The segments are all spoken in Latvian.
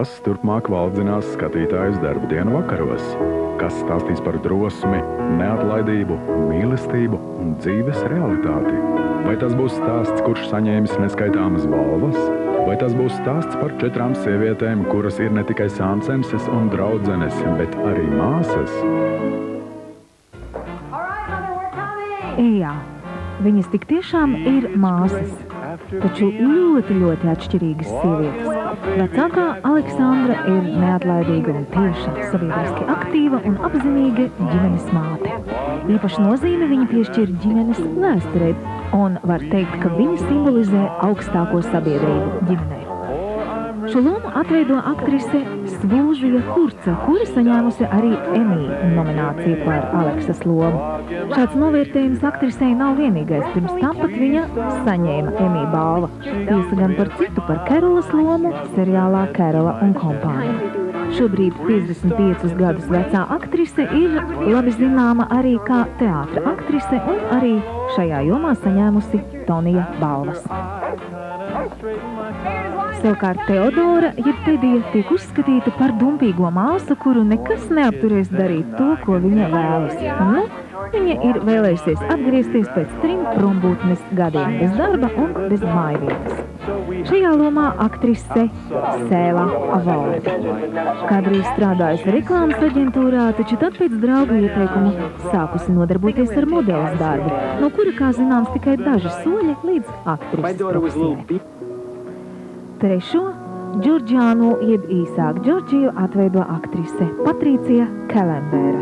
kas turpmāk valdzinās skatītājus darba dienu vakaros, kas stāstīs par drosmi, neatlaidību, mīlestību un dzīves realitāti. Vai tas būs stāsts, kurš saņēmis neskaitāmas balvas, vai tas būs stāsts par 4 sievietēm, kuras ir ne tikai sāncenses un draudzenes, bet arī māsas? Jā, viņas tik tiešām ir māsas, taču ļoti atšķirīgas sievietes. Vecākā Aleksandra ir neatlaidīga un tieša, sabiedriski aktīva un apzinīga ģimenes māte. Īpaši nozīme viņa piešķir ģimenes vēsturei, un var teikt, ka viņa simbolizē augstāko sabiedrību ģimenei. Šo lomu atveido aktrise Svulžija Kurca, kura saņēmusi arī Emmy nomināciju par Aleksas lomu. Šāds novērtējums aktrisei nav vienīgais, pirms tam pat viņa saņēma Emmy balvu. Tiesa gan par citu, par Kerolas lomu seriālā Kerola un kompānija. Šobrīd 55 gadus vecā aktrise ir labi zināma arī kā teātra aktrise un arī šajā jomā saņēmusi Tonija balvas. Savukārt Teodora, jeb Tedija, tiek uzskatīta par dumpīgo māsu, kuru nekas neapturēs darīt to, ko viņa vēlas. Viņa ir vēlējusies atgriezties pēc 3 prombūtnes gadiem bez darba un bez mājvietas. Šajā lomā aktrise Sēla Avaldi. Kādreiz strādājusi reklāmas aģentūrā, taču tad pēc draugu ieteikumu sākusi nodarboties ar modeles darbu, no kura, kā zināms, tikai daži soļi līdz aktrises profesijai. Trešo Džordžānu, jeb īsāk Džordžiju, atveido aktrise Patricija Kelembera,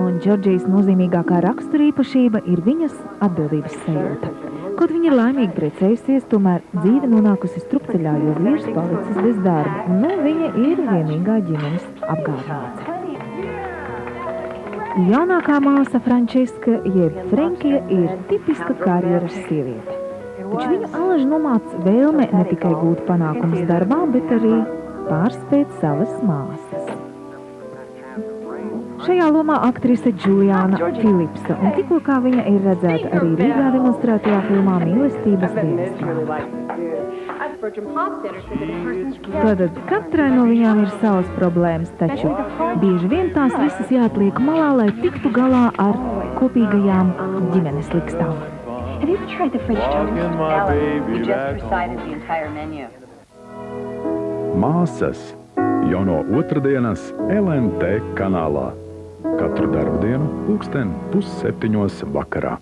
un Džordžijas nozīmīgākā raksturīpašība ir viņas atbildības sajūta. Kaut viņa ir laimīgi precējusies, tomēr dzīve nonākusi strupceļā, jo vīrs palicis bez darba, un viņa ir vienīgā ģimenes apgādniece. Jaunākā māsa Frančiska, jeb Frenkija, ir tipiska karjeras sieviete. Taču viņu alaži nomāca vēlme ne tikai gūt panākumus darbā, bet arī pārspēt savas māsas. Šajā lomā aktrise Džuliāna Filipsa, un tikko kā viņa ir redzēta arī Rīgā demonstrētajā filmā Mīlestības dienestgrāmata. Tātad katrai no viņām ir savas problēmas, taču bieži vien tās visas jāatliek malā, lai tiktu galā ar kopīgajām ģimenes likstām. Have you ever tried the French toast? Ellen, you just recited the entire menu. Māsas jau no otrdienas LNT kanālā. Katru darba dienu 6:30 vakarā.